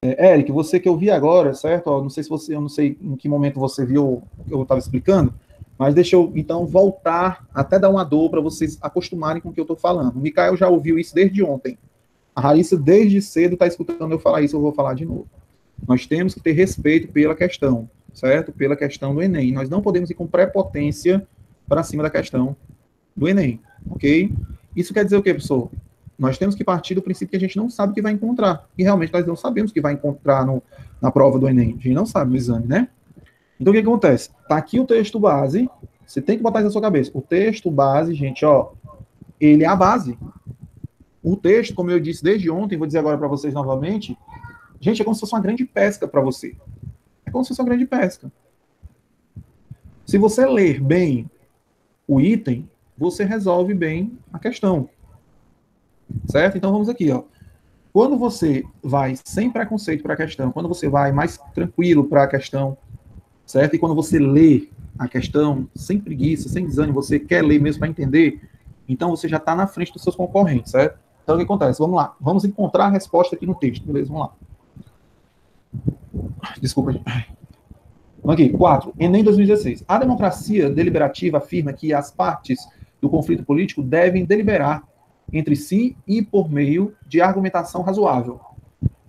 Eric, você que eu vi agora, certo? Ó, não sei se você, eu não sei em que momento você viu eu estava explicando, mas deixa eu então voltar, até dar uma dor para vocês acostumarem com o que eu estou falando. O Mikael já ouviu isso desde ontem. A Raíssa, desde cedo, está escutando eu falar isso, eu vou falar de novo. Nós temos que ter respeito pela questão, certo? Pela questão do Enem. Nós não podemos ir com prepotência para cima da questão do Enem, ok? Isso quer dizer o quê, professor? Nós temos que partir do princípio que a gente não sabe o que vai encontrar. E realmente nós não sabemos o que vai encontrar na prova do Enem. A gente não sabe no exame, né? Então o que acontece? Está aqui o texto base. Você tem que botar isso na sua cabeça. O texto base, gente, ó, ele é a base. O texto, como eu disse desde ontem, vou dizer agora para vocês novamente, gente, é como se fosse uma grande pesca para você. É como se fosse uma grande pesca. Se você ler bem o item, você resolve bem a questão. Certo? Então vamos aqui, ó. Quando você vai sem preconceito para a questão, quando você vai mais tranquilo para a questão, certo? E quando você lê a questão sem preguiça, sem desânimo, você quer ler mesmo para entender, então você já está na frente dos seus concorrentes, certo? Então o que acontece? Vamos lá. Vamos encontrar a resposta aqui no texto. Beleza? Vamos lá. Desculpa, gente. Vamos aqui. 4. Enem 2016. A democracia deliberativa afirma que as partes do conflito político devem deliberar entre si e por meio de argumentação razoável.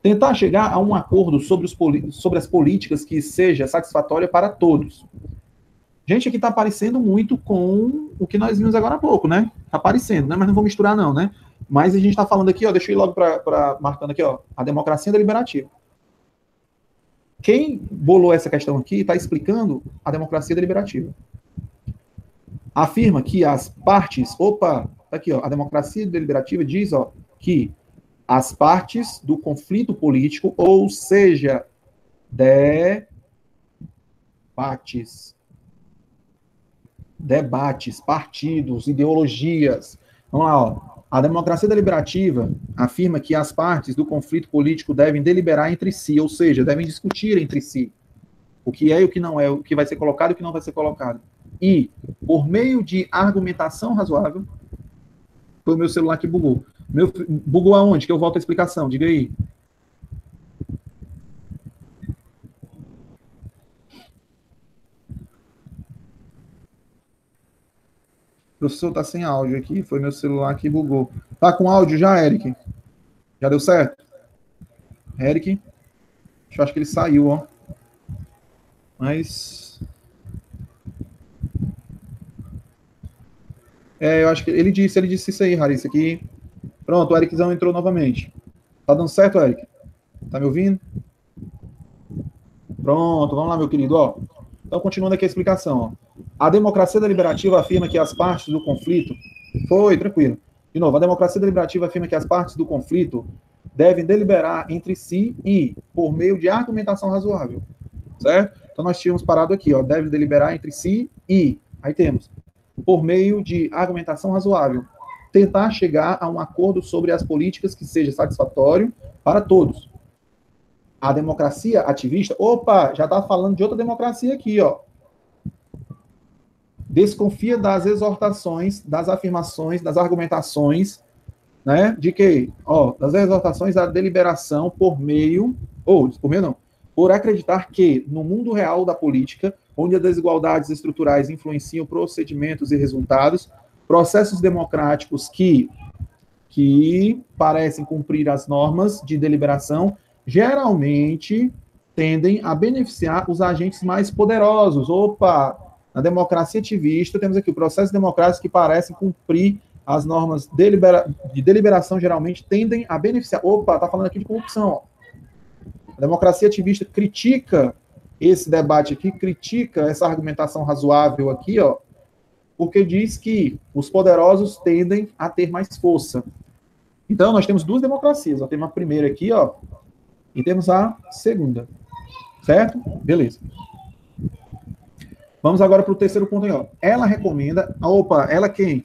Tentar chegar a um acordo sobre as políticas que seja satisfatória para todos. Gente, aqui está parecendo muito com o que nós vimos agora há pouco, né? Está parecendo, né? Mas não vou misturar não, né? Mas a gente está falando aqui, ó, deixa eu ir logo para marcando aqui, ó, a democracia deliberativa. Quem bolou essa questão aqui está explicando a democracia deliberativa. Afirma que as partes... Opa! Aqui, ó, a democracia deliberativa diz, ó, que as partes do conflito político, ou seja, debates, partidos, ideologias. Vamos lá, ó. A democracia deliberativa afirma que as partes do conflito político devem deliberar entre si, ou seja, devem discutir entre si o que é e o que não é, o que vai ser colocado e o que não vai ser colocado. E, por meio de argumentação razoável, foi o meu celular que bugou. Bugou aonde? Que eu volto à explicação. Diga aí. O professor está sem áudio aqui. Foi meu celular que bugou. Tá com áudio já, Eric? Já deu certo? Eric? Eu acho que ele saiu, ó. Mas... eu acho que ele disse isso aí, Larissa, aqui. Pronto, o Ericzão entrou novamente. Tá dando certo, Eric? Tá me ouvindo? Pronto, vamos lá, meu querido, ó. Então, continuando aqui a explicação, ó. A democracia deliberativa afirma que as partes do conflito... Foi, tranquilo. De novo, a democracia deliberativa afirma que as partes do conflito devem deliberar entre si e, por meio de argumentação razoável. Certo? Então, nós tínhamos parado aqui, ó. Devem deliberar entre si e... Aí temos... por meio de argumentação razoável, tentar chegar a um acordo sobre as políticas que seja satisfatório para todos. A democracia ativista, opa, já está falando de outra democracia aqui, ó. Desconfia das exortações, das afirmações, das argumentações, né, de que, ó, das exortações à deliberação por meio, por acreditar que, no mundo real da política, onde as desigualdades estruturais influenciam procedimentos e resultados, processos democráticos que parecem cumprir as normas de deliberação, geralmente tendem a beneficiar os agentes mais poderosos. Opa! Na democracia ativista, temos aqui o processo democrático que parecem cumprir as normas de deliberação, geralmente tendem a beneficiar. Opa, tá falando aqui de corrupção, ó. A democracia ativista critica esse debate aqui, critica essa argumentação razoável aqui, ó, porque diz que os poderosos tendem a ter mais força. Então, nós temos duas democracias. Ó, temos a primeira aqui, ó, e temos a segunda. Certo? Beleza. Vamos agora para o terceiro ponto aí, ó. Ela recomenda... Opa, ela quem?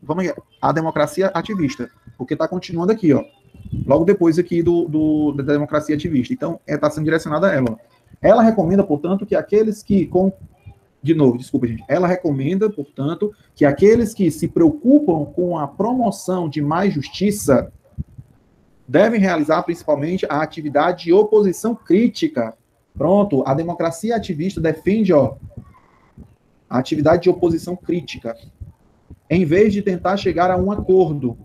Vamos aqui. A democracia ativista. Porque está continuando aqui, ó. Logo depois aqui da democracia ativista. Então, está sendo direcionada a ela, ó. Ela recomenda, portanto, que aqueles que De novo, desculpa, gente. Ela recomenda, portanto, que aqueles que se preocupam com a promoção de mais justiça devem realizar principalmente a atividade de oposição crítica. Pronto, a democracia ativista defende, ó, a atividade de oposição crítica, em vez de tentar chegar a um acordo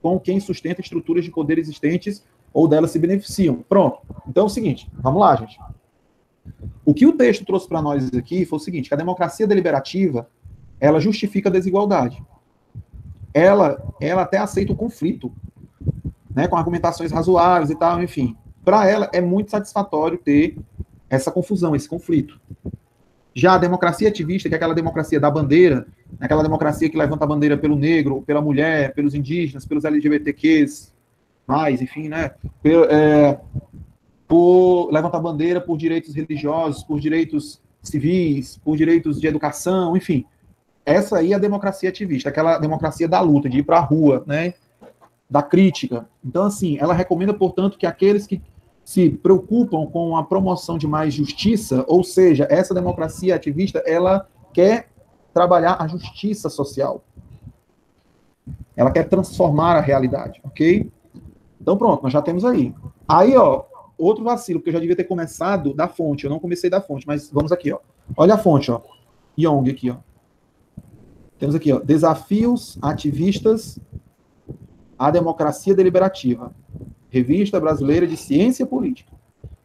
com quem sustenta estruturas de poder existentes ou delas se beneficiam. Pronto. Então é o seguinte, vamos lá, gente. O que o texto trouxe para nós aqui foi o seguinte, que a democracia deliberativa, ela justifica a desigualdade. Ela até aceita o conflito, né, com argumentações razoáveis e tal, enfim. Para ela é muito satisfatório ter essa confusão, esse conflito. Já a democracia ativista, que é aquela democracia da bandeira, aquela democracia que levanta a bandeira pelo negro, pela mulher, pelos indígenas, pelos LGBTQs, mais, enfim, né, levanta a bandeira por direitos religiosos, por direitos civis, por direitos de educação, enfim. Essa aí é a democracia ativista, aquela democracia da luta, de ir para a rua, né, da crítica. Então, assim, ela recomenda, portanto, que aqueles que se preocupam com a promoção de mais justiça, ou seja, essa democracia ativista, ela quer trabalhar a justiça social. Ela quer transformar a realidade, ok? Então, pronto, nós já temos aí. Aí, ó, outro vacilo, porque eu já devia ter começado da fonte, eu não comecei da fonte, mas vamos aqui, ó. Olha a fonte, ó. Young aqui, ó. Temos aqui, ó, Desafios Ativistas à Democracia Deliberativa. Revista Brasileira de Ciência Política.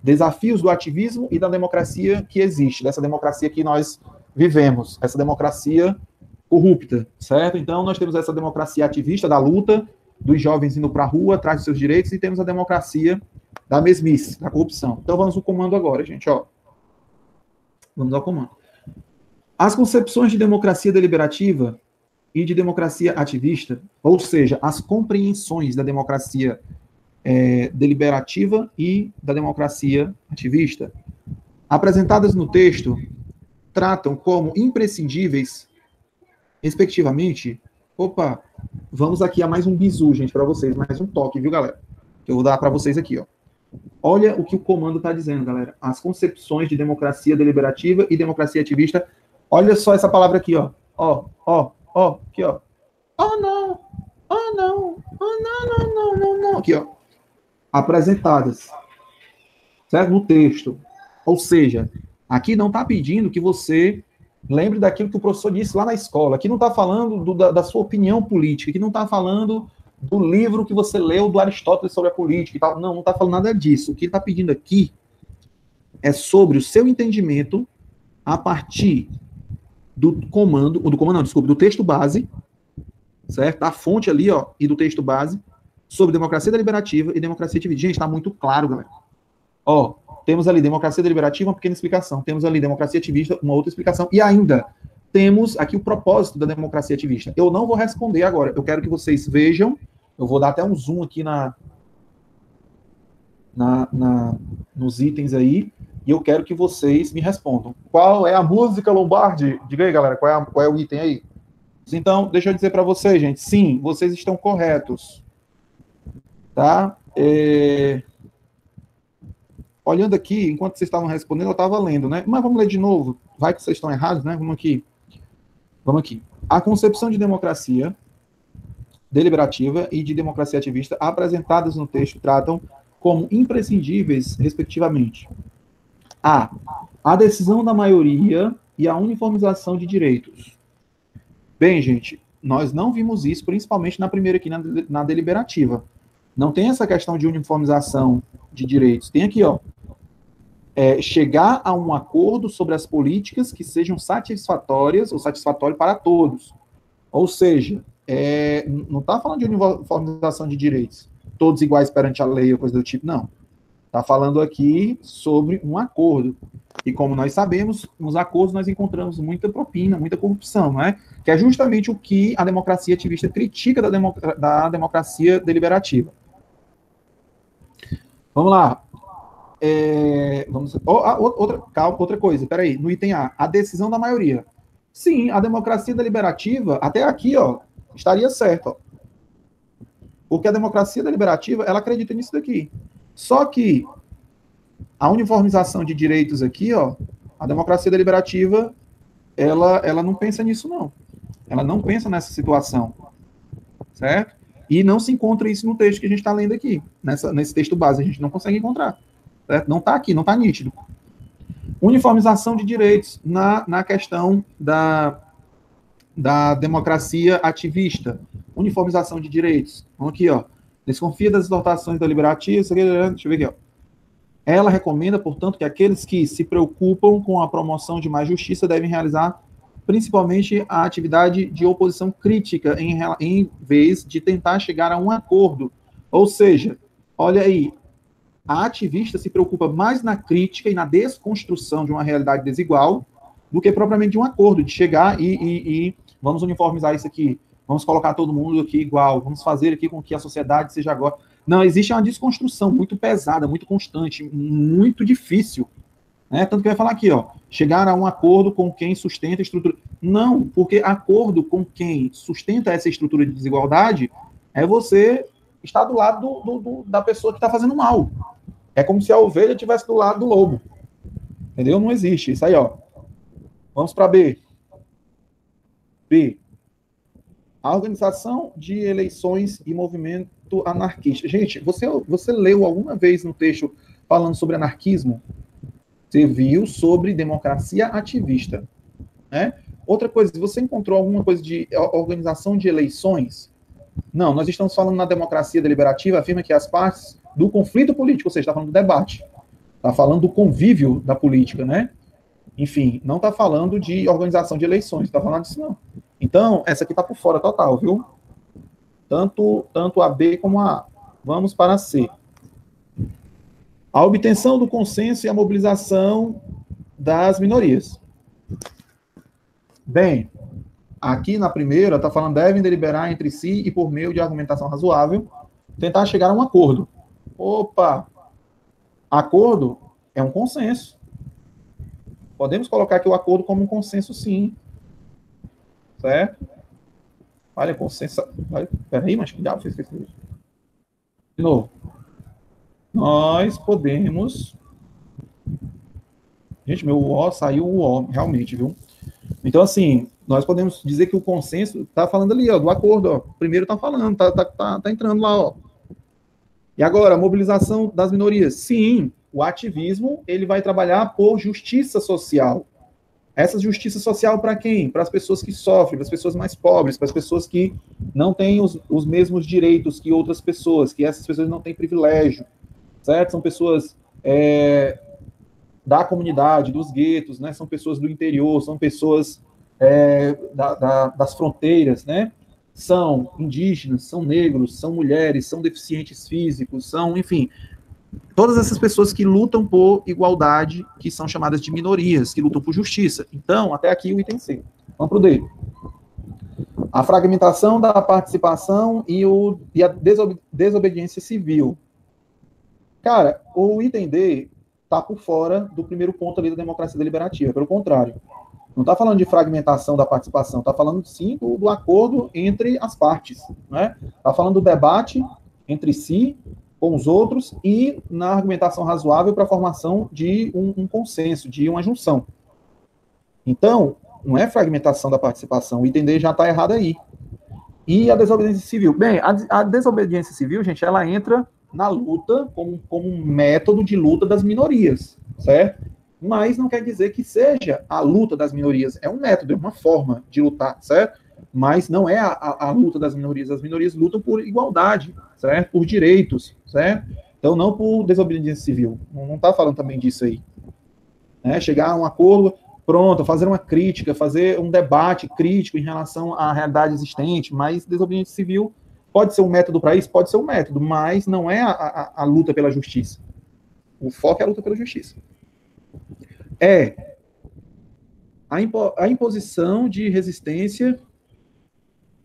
Desafios do ativismo e da democracia que existe, dessa democracia que nós vivemos, essa democracia corrupta, certo? Então, nós temos essa democracia ativista da luta, dos jovens indo para a rua, atrás dos seus direitos, e temos a democracia da mesmice, da corrupção. Então, vamos ao comando agora, gente, ó. Vamos ao comando. As concepções de democracia deliberativa e de democracia ativista, ou seja, as compreensões da democracia deliberativa e da democracia ativista, apresentadas no texto, tratam como imprescindíveis, respectivamente. Opa, vamos aqui a mais um bizu, gente, para vocês, mais um toque, viu, galera? Que eu vou dar para vocês aqui, ó. Olha o que o comando está dizendo, galera. As concepções de democracia deliberativa e democracia ativista. Olha só essa palavra aqui, ó. Ó, aqui, ó. Oh, não. Oh, não. Oh, não. Aqui, ó. Apresentadas, certo? No texto. Ou seja, aqui não está pedindo que você lembre daquilo que o professor disse lá na escola. Aqui não está falando da sua opinião política. Aqui não está falando do livro que você leu do Aristóteles sobre a política e tal. Não está falando nada disso. O que ele está pedindo aqui é sobre o seu entendimento a partir do texto base, certo? Da fonte ali, ó, e do texto base, sobre democracia deliberativa e democracia ativista. Gente, está muito claro, galera. Ó, temos ali democracia deliberativa, uma pequena explicação. Temos ali democracia ativista, uma outra explicação. E ainda temos aqui o propósito da democracia ativista. Eu não vou responder agora. Eu quero que vocês vejam. Eu vou dar até um zoom aqui nos itens aí. E eu quero que vocês me respondam. Qual é a música, Lombardi? Diga aí, galera, qual é o item aí? Então, deixa eu dizer para vocês, gente. Sim, vocês estão corretos. Tá? Olhando aqui, enquanto vocês estavam respondendo, eu estava lendo, né? Mas vamos ler de novo. Vai que vocês estão errados, né? Vamos aqui. A concepção de democracia deliberativa e de democracia ativista apresentadas no texto tratam como imprescindíveis, respectivamente, a decisão da maioria e a uniformização de direitos. Bem, gente, nós não vimos isso, principalmente na primeira aqui, na deliberativa. Não tem essa questão de uniformização de direitos. Tem aqui, ó, chegar a um acordo sobre as políticas que sejam satisfatórias ou satisfatórias para todos. Ou seja, não está falando de uniformização de direitos, todos iguais perante a lei ou coisa do tipo, não. Está falando aqui sobre um acordo. E como nós sabemos, nos acordos nós encontramos muita propina, muita corrupção, não é? Que é justamente o que a democracia ativista critica da democracia deliberativa. Vamos lá. Outra coisa, peraí, no item A decisão da maioria. Sim, a democracia deliberativa, até aqui, ó, estaria certo, ó. Porque a democracia deliberativa, ela acredita nisso daqui. Só que a uniformização de direitos aqui, ó, a democracia deliberativa ela não pensa nisso, não. Ela não pensa nessa situação, certo? E não se encontra isso no texto que a gente está lendo aqui, nesse texto base, a gente não consegue encontrar, certo? Não está aqui, não está nítido. Uniformização de direitos na questão da democracia ativista. Uniformização de direitos. Vamos aqui, ó. Desconfia das exortações deliberativas. Deixa eu ver aqui, ó. Ela recomenda, portanto, que aqueles que se preocupam com a promoção de mais justiça devem realizar principalmente a atividade de oposição crítica, em vez de tentar chegar a um acordo. Ou seja, olha aí, a ativista se preocupa mais na crítica e na desconstrução de uma realidade desigual do que propriamente de um acordo, de chegar e vamos uniformizar isso aqui, vamos colocar todo mundo aqui igual, vamos fazer aqui com que a sociedade seja agora. Não, existe uma desconstrução muito pesada, muito constante, muito difícil. Né? Tanto que vai falar aqui, ó, chegar a um acordo com quem sustenta a estrutura. Não, porque acordo com quem sustenta essa estrutura de desigualdade é você estar do lado da pessoa que está fazendo mal. É como se a ovelha estivesse do lado do lobo. Entendeu? Não existe. Isso aí, ó. Vamos para B. B. A organização de eleições e movimento anarquista. Gente, você leu alguma vez no texto falando sobre anarquismo? Você viu sobre democracia ativista, né? Outra coisa, você encontrou alguma coisa de organização de eleições? Não, nós estamos falando na democracia deliberativa, afirma que as partes do conflito político, ou seja, está falando do debate, está falando do convívio da política, né? Enfim, não está falando de organização de eleições, está falando disso não. Então, essa aqui está por fora total, viu? Tanto a B como a A. Vamos para a C. A obtenção do consenso e a mobilização das minorias. Bem, aqui na primeira está falando devem deliberar entre si e por meio de argumentação razoável tentar chegar a um acordo. Opa! Acordo é um consenso. Podemos colocar aqui o acordo como um consenso, sim. Certo? Olha, consenso. Peraí, mas que diabo fez isso? De novo. Nós podemos... Gente, meu O saiu o O, realmente, viu? Então, assim, nós podemos dizer que o consenso está falando ali, ó, do acordo, ó. Primeiro está falando, tá entrando lá, ó. E agora, a mobilização das minorias. Sim, o ativismo, ele vai trabalhar por justiça social. Essa justiça social para quem? Para as pessoas que sofrem, para as pessoas mais pobres, para as pessoas que não têm os mesmos direitos que outras pessoas, que essas pessoas não têm privilégio, certo? São pessoas da comunidade, dos guetos, né? São pessoas do interior, são pessoas das fronteiras, né? São indígenas, são negros, são mulheres, são deficientes físicos, são, enfim, todas essas pessoas que lutam por igualdade, que são chamadas de minorias, que lutam por justiça. Então, até aqui o item C. Vamos para o D. A fragmentação da participação e a desobediência civil. Cara, o item D está por fora do primeiro ponto ali da democracia deliberativa, pelo contrário. Não está falando de fragmentação da participação, está falando, sim, do acordo entre as partes. Né? Está falando do debate entre si, com os outros, e na argumentação razoável para a formação de um consenso, de uma junção. Então, não é fragmentação da participação, o item D já está errado aí. E a desobediência civil? Bem, a desobediência civil, gente, ela entra na luta como um método de luta das minorias, certo? Mas não quer dizer que seja a luta das minorias. É um método, é uma forma de lutar, certo? Mas não é a luta das minorias. As minorias lutam por igualdade, certo? Por direitos, certo? Então, não por desobediência civil. Não está falando também disso aí. Né? Chegar a um acordo, pronto, fazer uma crítica, fazer um debate crítico em relação à realidade existente, mas desobediência civil pode ser um método para isso? Pode ser um método, mas não é a luta pela justiça. O foco é a luta pela justiça. A imposição de resistência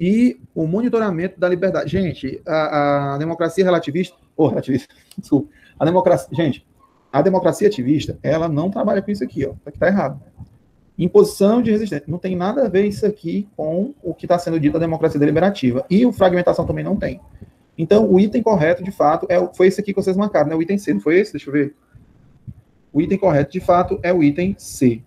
e o monitoramento da liberdade. Gente, a democracia relativista... desculpa. A democracia ativista, ela não trabalha com isso aqui, ó. Aqui tá errado. Imposição de resistência. Não tem nada a ver isso aqui com o que está sendo dito da democracia deliberativa. E o fragmentação também não tem. Então, o item correto, de fato, foi esse aqui que vocês marcaram, né? O item C, não foi esse? Deixa eu ver. O item correto, de fato, é o item C.